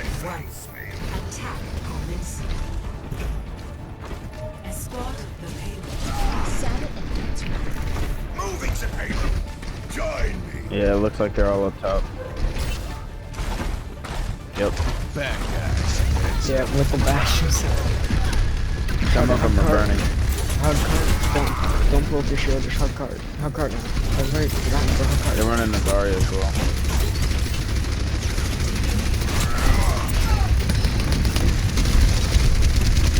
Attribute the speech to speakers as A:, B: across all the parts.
A: One. Attack commencing. Escort the payload. Saddle and let's run.
B: Moving to payload. Join me.
C: Yeah, it looks like they're all up top. Yep.
B: Bad guys.
D: Yeah, with the bashes.
C: Some of them are burning.
D: Hug card. Don't pull up your shield, just hug card. Hug card now. I was right, forgot to hug card.
C: They're running the Zarya as well.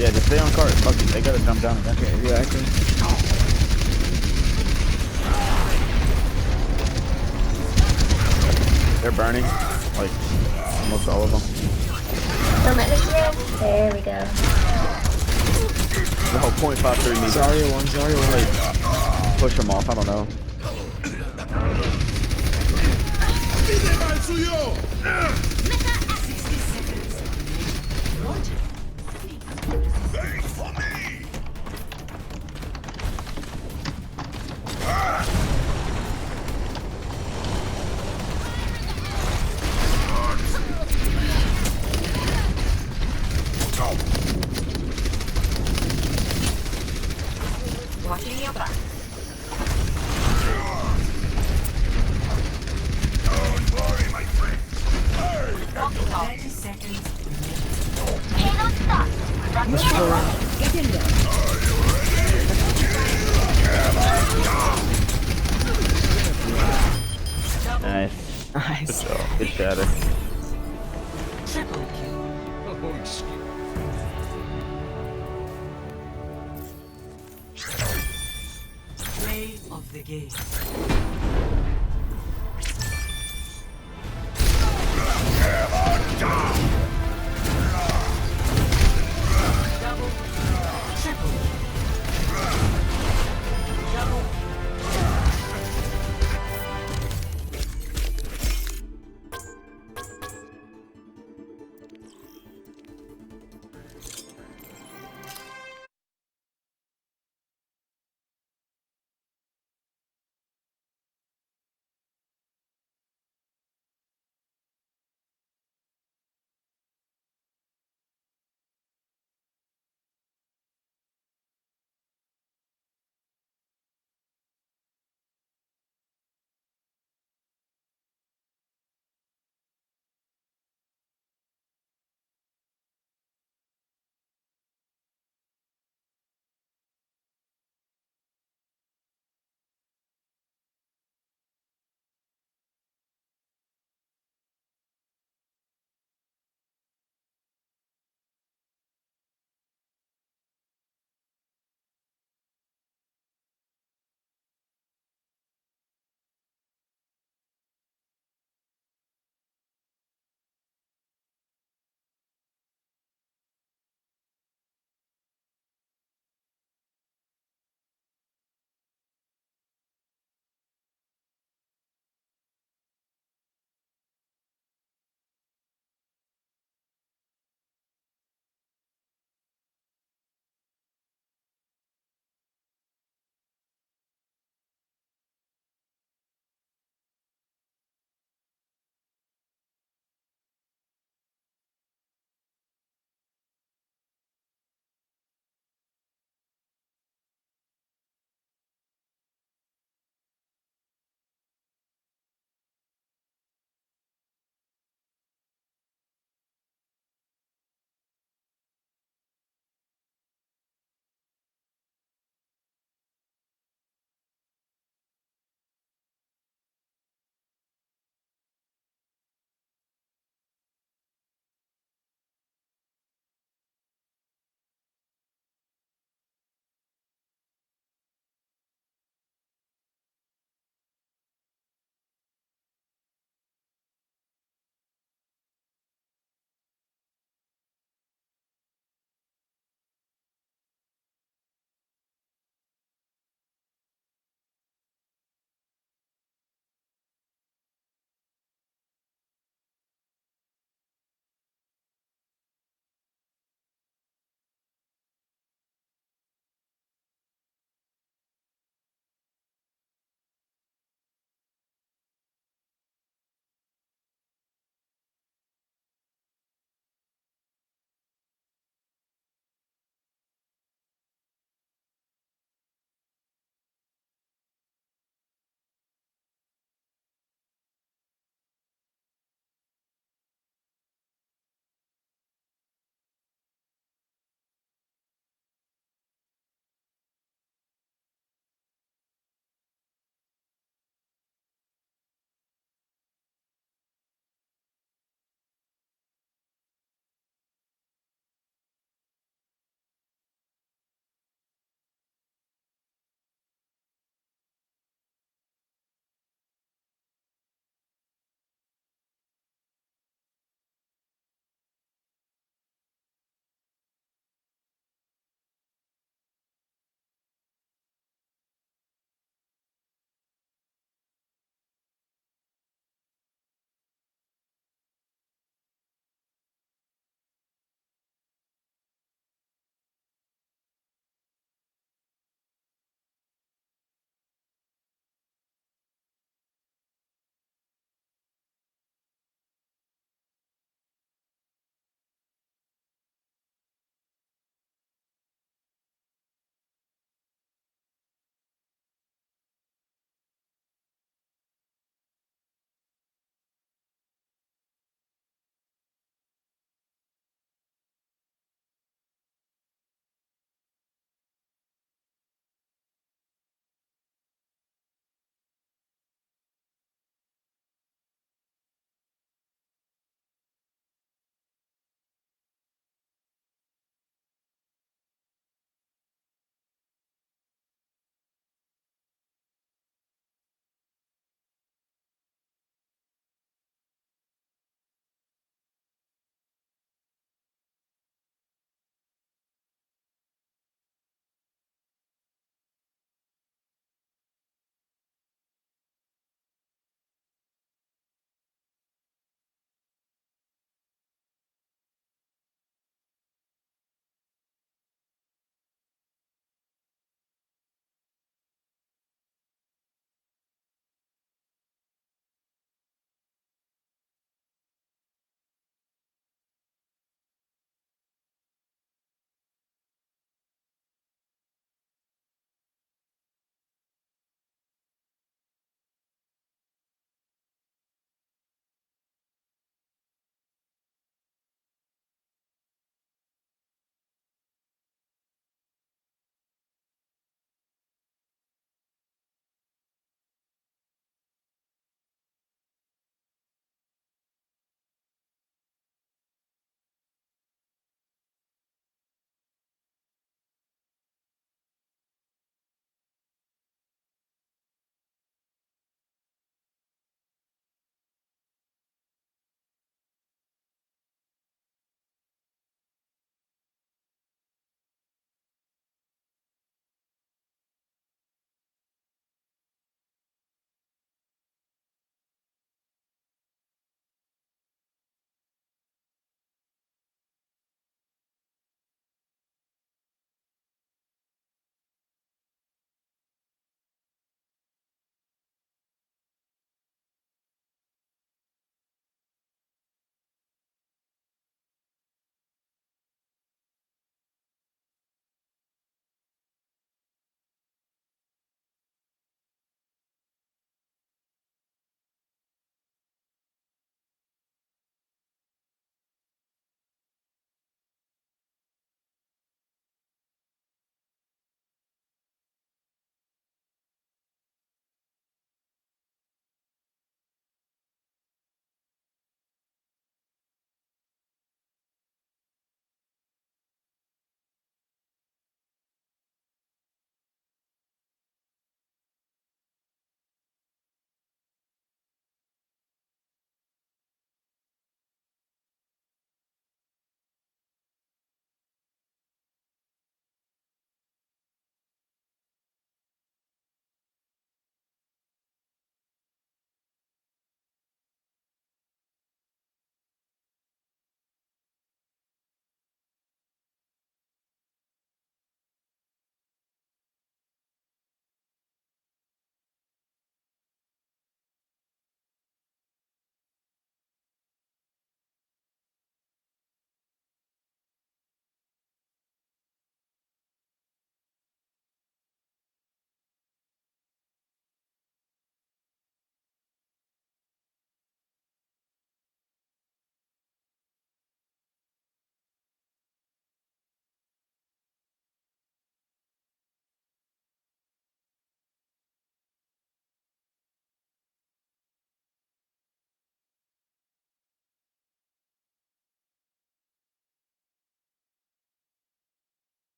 C: Yeah, just stay on cart. Fuck it, they gotta jump down eventually.
D: Yeah, I can.
C: They're burning, like almost all of them.
E: There we go.
C: The whole .53 meters.
D: Zarya one, Zarya one.
C: Like, push them off. I don't know.
B: Wait for me.
A: Watching your back.
B: Don't worry, my friend. Hey,
A: 30 seconds.
E: Cannot stop.
D: Let's go around.
A: Get in there.
C: Nice.
D: Nice.
C: Good shatter.
A: Triple kill. Play of the game.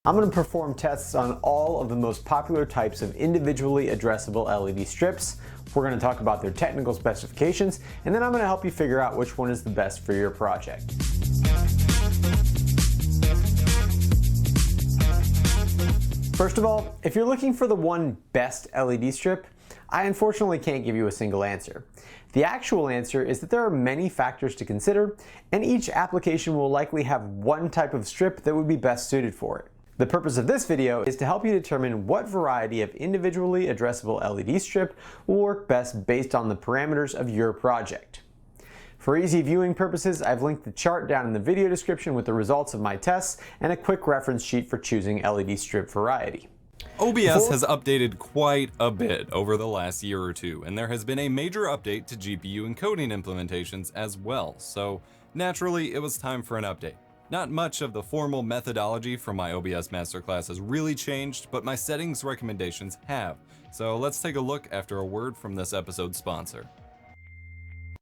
F: I'm going to perform tests on all of the most popular types of individually addressable LED strips. We're going to talk about their technical specifications, and then I'm going to help you figure out which one is the best for your project. First of all, if you're looking for the one best LED strip, I unfortunately can't give you a single answer. The actual answer is that there are many factors to consider, and each application will likely have one type of strip that would be best suited for it. The purpose of this video is to help you determine what variety of individually addressable LED strip will work best based on the parameters of your project. For easy viewing purposes, I've linked the chart down in the video description with the results of my tests and a quick reference sheet for choosing LED strip variety.
G: OBS has updated quite a bit over the last year or two, and there has been a major update to GPU encoding implementations as well, so naturally it was time for an update. Not much of the formal methodology from my OBS masterclass has really changed, but my settings recommendations have, so let's take a look after a word from this episode's sponsor.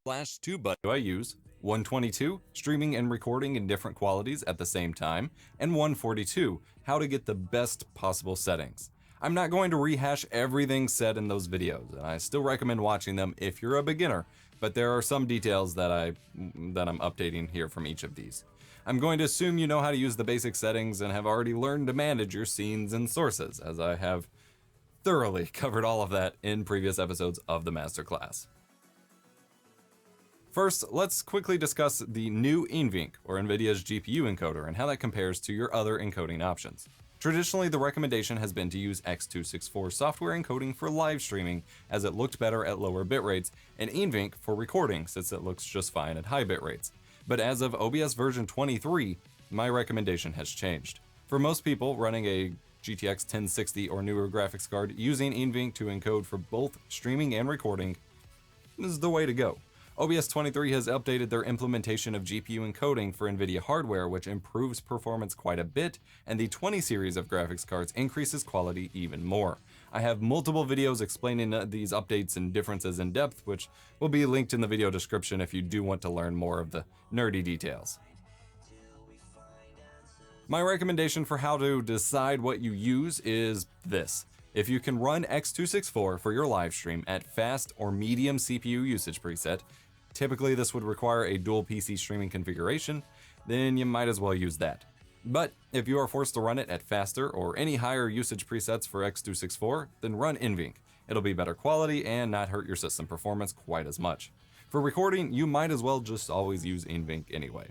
G: Flash 2 button I use, 122, streaming and recording in different qualities at the same time, and 142, how to get the best possible settings. I'm not going to rehash everything said in those videos, and I still recommend watching them if you're a beginner, but there are some details that I'm updating here from each of these. I'm going to assume you know how to use the basic settings and have already learned to manage your scenes and sources, as I have thoroughly covered all of that in previous episodes of the masterclass. First, let's quickly discuss the new NVENC, or NVIDIA's GPU encoder, and how that compares to your other encoding options. Traditionally, the recommendation has been to use X264 software encoding for live streaming, as it looked better at lower bit rates, and NVENC for recording, since it looks just fine at high bit rates. But as of OBS version 23, my recommendation has changed. For most people running a GTX 1060 or newer graphics card, using NVENC to encode for both streaming and recording is the way to go. OBS 23 has updated their implementation of GPU encoding for NVIDIA hardware, which improves performance quite a bit, and the 20 series of graphics cards increases quality even more. I have multiple videos explaining these updates and differences in depth, which will be linked in the video description if you do want to learn more of the nerdy details. My recommendation for how to decide what you use is this. If you can run X264 for your live stream at fast or medium CPU usage preset, typically this would require a dual PC streaming configuration, then you might as well use that. But if you are forced to run it at faster or any higher usage presets for X264, then run NVENC. It'll be better quality and not hurt your system performance quite as much. For recording, you might as well just always use NVENC anyway.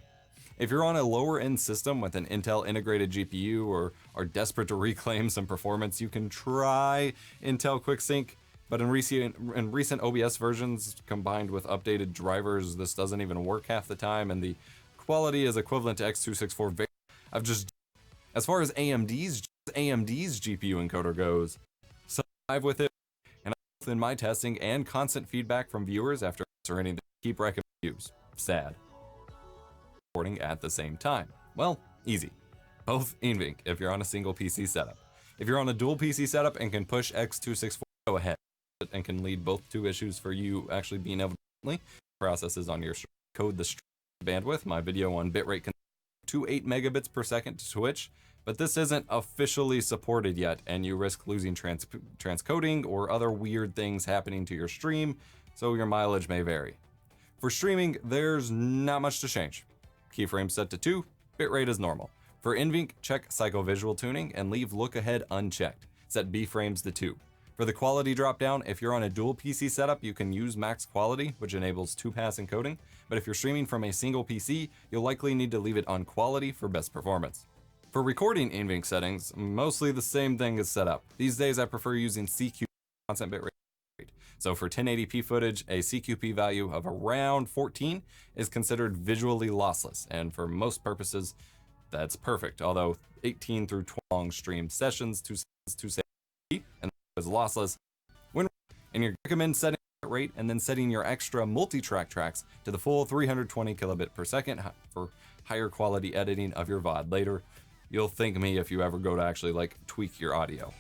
G: If you're on a lower end system with an Intel integrated GPU or are desperate to reclaim some performance, you can try Intel QuickSync, but in recent OBS versions combined with updated drivers, this doesn't even work half the time, and the quality is equivalent to X264. As far as AMD's GPU encoder goes, so I've with it, and in my testing and constant feedback from viewers after answering the keep recommending use. Sad. Recording at the same time. Well, easy. Both NVENC if you're on a single PC setup. If you're on a dual PC setup and can push X264, go ahead, and can lead both to issues for you actually being able to processes on your code the bandwidth. My video on bitrate can 28 megabits per second to Twitch, but this isn't officially supported yet, and you risk losing transcoding or other weird things happening to your stream, so your mileage may vary. For streaming, there's not much to change. Keyframe set to 2, bitrate is normal. For NVENC, check psychovisual tuning and leave look ahead unchecked. Set B frames to 2. For the quality dropdown, if you're on a dual PC setup, you can use max quality, which enables 2-pass encoding, but if you're streaming from a single PC, you'll likely need to leave it on quality for best performance. For recording NVENC settings, mostly the same thing is set up. These days I prefer using CQ constant bitrate. So for 1080p footage, a CQP value of around 14 is considered visually lossless, and for most purposes, that's perfect. Although 18 through 20 long stream sessions, 270 and is lossless. And you recommend setting rate and then setting your extra multi-track tracks to the full 320 kilobit per second for higher quality editing of your VOD later. You'll thank me if you ever go to actually tweak your audio.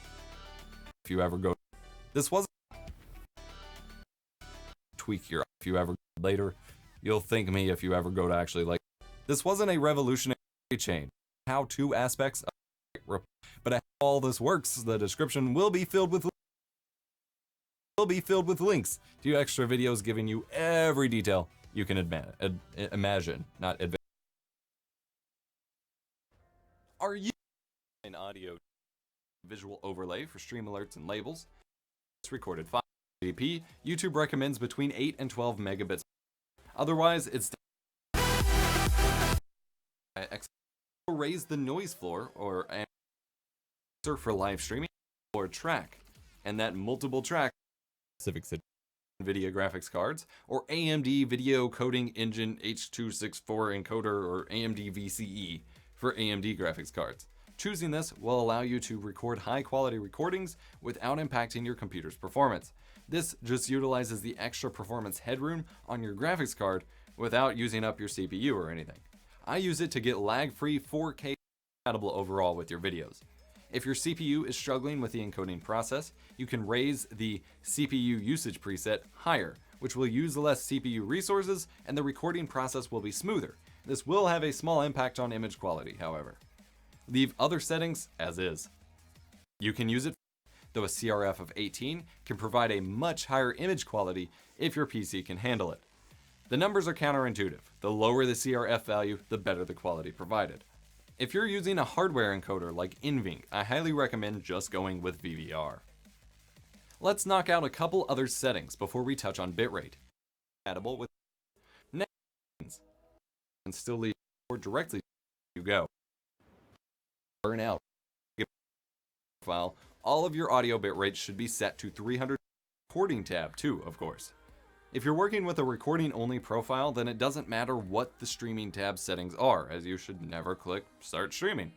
G: If you ever go, this wasn't later, you'll thank me if you ever go to actually this wasn't a revolutionary change. How two aspects of But how all this works, the description will be filled with links to extra videos giving you every detail you can imagine, not advance. Are you an audio visual overlay for stream alerts and labels? It's recorded 580p. YouTube recommends between 8 and 12 megabits. Otherwise, it's raise the noise floor or for live streaming or track, and that multiple track specific NVIDIA graphics cards or AMD Video Coding Engine H.264 encoder or AMD VCE for AMD graphics cards. Choosing this will allow you to record high quality recordings without impacting your computer's performance. This just utilizes the extra performance headroom on your graphics card without using up your CPU or anything. I use it to get lag-free 4K compatible overall with your videos. If your CPU is struggling with the encoding process, you can raise the CPU usage preset higher, which will use less CPU resources and the recording process will be smoother. This will have a small impact on image quality, however. Leave other settings as is. You can use it, though a CRF of 18 can provide a much higher image quality if your PC can handle it. The numbers are counterintuitive. The lower the CRF value, the better the quality provided. If you're using a hardware encoder like NVENC, I highly recommend just going with VVR. Let's knock out a couple other settings before we touch on bitrate. Compatible with next and still leave or directly you go. Burn out file. All of your audio bitrate should be set to 300 recording tab too, of course. If you're working with a recording only profile, then it doesn't matter what the streaming tab settings are, as you should never click start streaming.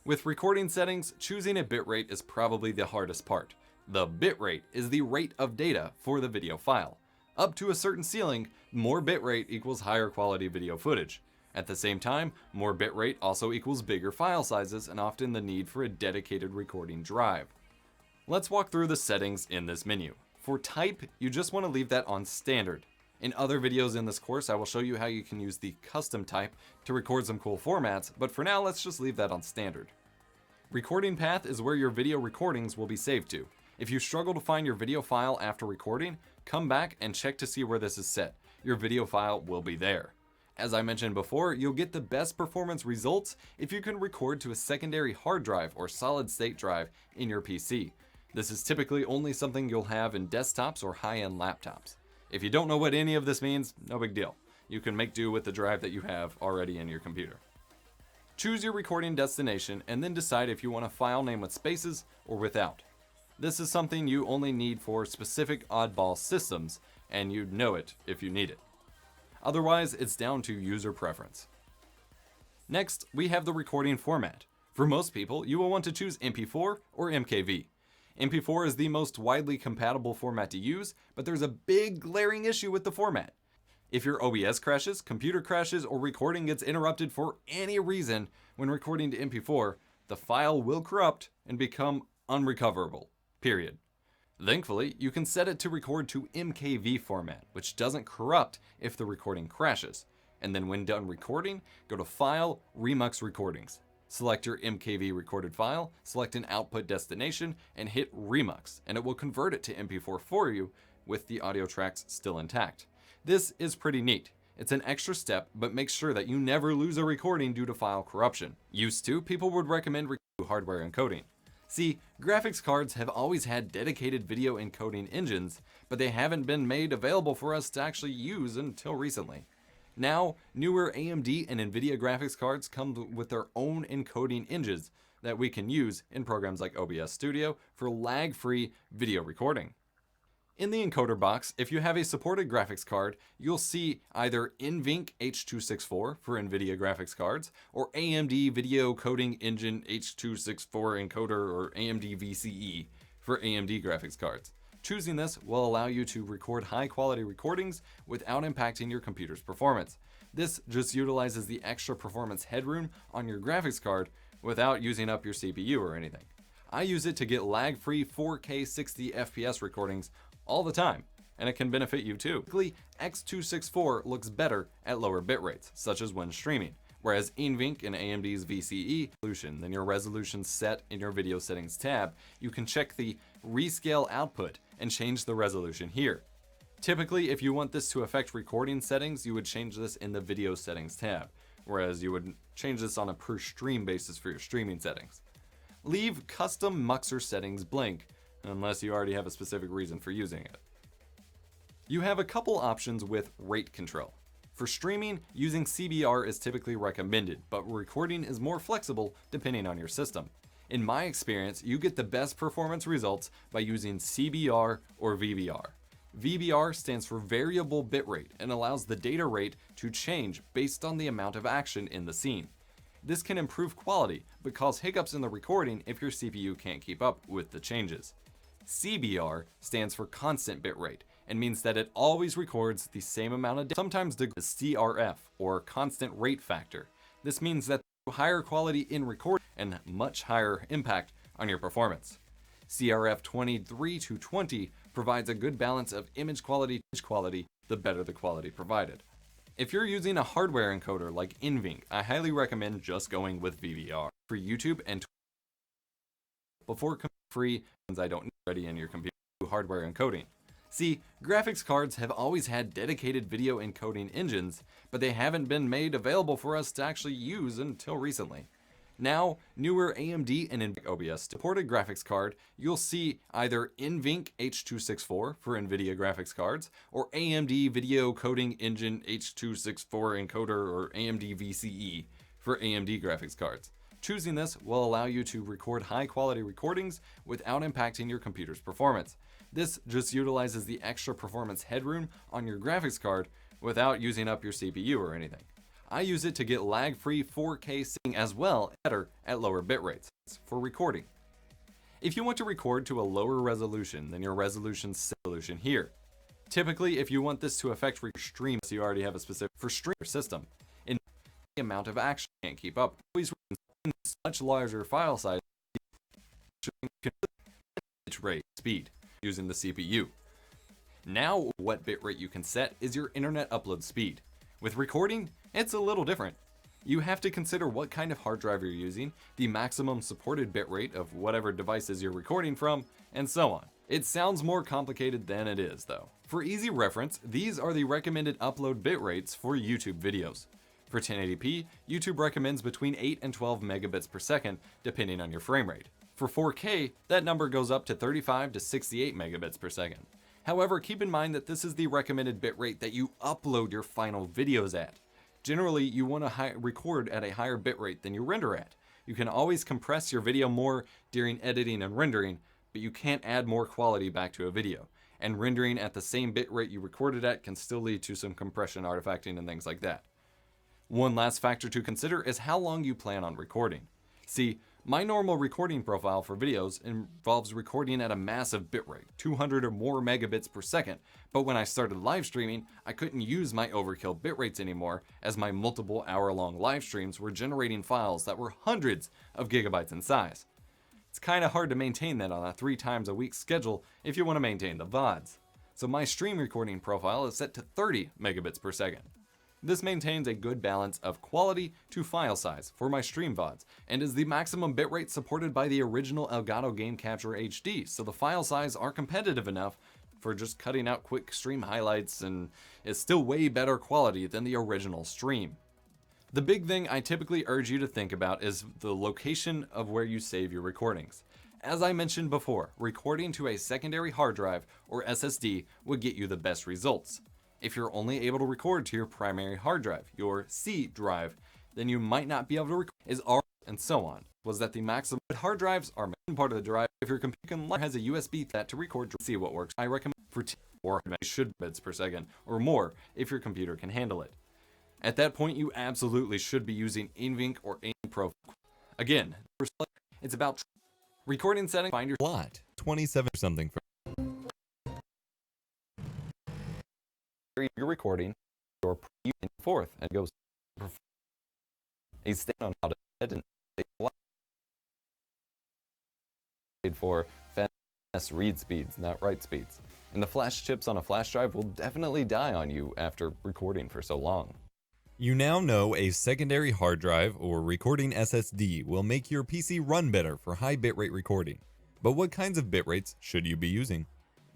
G: With recording settings, choosing a bitrate is probably the hardest part. The bitrate is the rate of data for the video file. Up to a certain ceiling, more bitrate equals higher quality video footage. At the same time, more bitrate also equals bigger file sizes and often the need for a dedicated recording drive. Let's walk through the settings in this menu. For type, you just want to leave that on standard. In other videos in this course, I will show you how you can use the custom type to record some cool formats, but for now, let's just leave that on standard. Recording path is where your video recordings will be saved to. If you struggle to find your video file after recording, come back and check to see where this is set. Your video file will be there. As I mentioned before, you'll get the best performance results if you can record to a secondary hard drive or solid state drive in your PC. This is typically only something you'll have in desktops or high-end laptops. If you don't know what any of this means, no big deal. You can make do with the drive that you have already in your computer. Choose your recording destination and then decide if you want a file name with spaces or without. This is something you only need for specific oddball systems, and you'd know it if you need it. Otherwise, it's down to user preference. Next, we have the recording format. For most people, you will want to choose MP4 or MKV. MP4 is the most widely compatible format to use, but there's a big glaring issue with the format. If your OBS crashes, computer crashes, or recording gets interrupted for any reason when recording to MP4, the file will corrupt and become unrecoverable, period. Thankfully, you can set it to record to MKV format, which doesn't corrupt if the recording crashes. And then when done recording, go to File, Remux Recordings. Select your MKV recorded file, select an output destination, and hit Remux, and it will convert it to MP4 for you with the audio tracks still intact. This is pretty neat. It's an extra step, but make sure that you never lose a recording due to file corruption. Used to, people would recommend hardware encoding. See, graphics cards have always had dedicated video encoding engines, but they haven't been made available for us to actually use until recently. Now, newer AMD and NVIDIA graphics cards come with their own encoding engines that we can use in programs like OBS Studio for lag-free video recording. In the encoder box, if you have a supported graphics card, you'll see either NVENC H.264 for NVIDIA graphics cards, or AMD Video Coding Engine H.264 encoder or AMD VCE for AMD graphics cards. Choosing this will allow you to record high-quality recordings without impacting your computer's performance. This just utilizes the extra performance headroom on your graphics card without using up your CPU or anything. I use it to get lag-free 4K 60 FPS recordings all the time, and it can benefit you too. X264 looks better at lower bit rates, such as when streaming, whereas NVENC and AMD's VCE resolution, then your resolution set in your video settings tab, you can check the rescale output and change the resolution here. Typically, if you want this to affect recording settings, you would change this in the video settings tab, whereas you would change this on a per stream basis for your streaming settings. Leave custom muxer settings blank, unless you already have a specific reason for using it. You have a couple options with rate control. For streaming, using CBR is typically recommended, but recording is more flexible depending on your system. In my experience, you get the best performance results by using CBR or VBR. VBR stands for variable bitrate and allows the data rate to change based on the amount of action in the scene. This can improve quality, but cause hiccups in the recording if your CPU can't keep up with the changes. CBR stands for constant bitrate and means that it always records the same amount of data. Sometimes the CRF, or constant rate factor. This means that higher quality in recording and much higher impact on your performance. CRF 23 to 20 provides a good balance of image quality, the better the quality provided. If you're using a hardware encoder like NVENC, I highly recommend just going with VBR. For YouTube and before free, I don't need ready in your computer hardware encoding. See, graphics cards have always had dedicated video encoding engines, but they haven't been made available for us to actually use until recently. Now, newer AMD and NVIDIA OBS supported graphics card, you'll see either NVENC H.264 for NVIDIA graphics cards, or AMD Video Coding Engine H.264 encoder, or AMD VCE for AMD graphics cards. Choosing this will allow you to record high quality recordings without impacting your computer's performance. This just utilizes the extra performance headroom on your graphics card without using up your CPU or anything. I use it to get lag-free 4K syncing as well, better at lower bit rates for recording. If you want to record to a lower resolution than your resolution here, typically if you want this to affect stream, so you already have a specific for stream system, in the amount of action you can't keep up, always much larger file size, rate speed using the CPU. Now, what bitrate you can set is your internet upload speed. With recording, it's a little different. You have to consider what kind of hard drive you're using, the maximum supported bitrate of whatever devices you're recording from, and so on. It sounds more complicated than it is, though. For easy reference, these are the recommended upload bitrates for YouTube videos. For 1080p, YouTube recommends between 8 and 12 megabits per second, depending on your frame rate. For 4K, that number goes up to 35 to 68 megabits per second. However, keep in mind that this is the recommended bitrate that you upload your final videos at. Generally, you want to record at a higher bitrate than you render at. You can always compress your video more during editing and rendering, but you can't add more quality back to a video. And rendering at the same bitrate you recorded at can still lead to some compression artifacting and things like that. One last factor to consider is how long you plan on recording. See, my normal recording profile for videos involves recording at a massive bitrate, 200 or more megabits per second, but when I started live streaming, I couldn't use my overkill bitrates anymore as my multiple hour-long live streams were generating files that were hundreds of gigabytes in size. It's kinda hard to maintain that on a 3 times a week schedule if you want to maintain the VODs. So my stream recording profile is set to 30 megabits per second. This maintains a good balance of quality to file size for my stream VODs, and is the maximum bitrate supported by the original Elgato Game Capture HD, so the file size are competitive enough for just cutting out quick stream highlights and is still way better quality than the original stream. The big thing I typically urge you to think about is the location of where you save your recordings. As I mentioned before, recording to a secondary hard drive or SSD would get you the best results. If you're only able to record to your primary hard drive, your C drive, then you might not be able to record and so on. Was that the maximum? Hard drives are part of the drive. If your computer has a USB that to record, see what works. I recommend for 10 or should bits per second or more if your computer can handle it. At that point, you absolutely should be using NVENC or AIM Pro. Again, it's about recording settings. Find your
H: lot 27 or something for
G: you're recording your forth and goes a stand on how to edit and for fast read speeds, not write speeds. And the flash chips on a flash drive will definitely die on you after recording for so long.
H: You now know a secondary hard drive or recording SSD will make your PC run better for high bitrate recording. But what kinds of bitrates should you be using?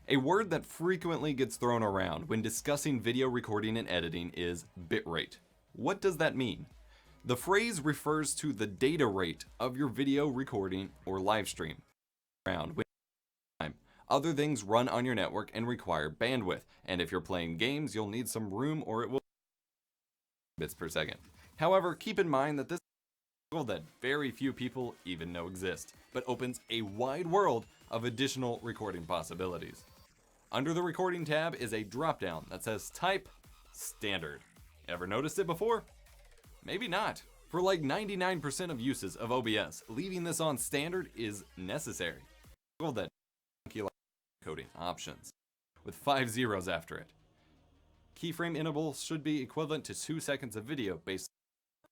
G: A word that frequently gets thrown around when discussing video recording and editing is bitrate. What does that mean? The phrase refers to the data rate of your video recording or live stream. Other things run on your network and require bandwidth, and if you're playing games, you'll need some room or it will bits per second. However, keep in mind that this is that very few people even know exist, but opens a wide world of additional recording possibilities. Under the recording tab is a drop-down that says type standard. Ever noticed it before? Maybe not. For like 99% of uses of OBS, leaving this on standard is necessary. That coding options with 5 zeros after it. Keyframe intervals should be equivalent to 2 seconds of video based on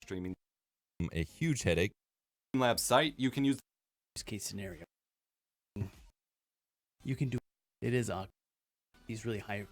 G: streaming.
H: A huge headache.
G: Lab site, you can use
I: Case scenario. You can do it is these really high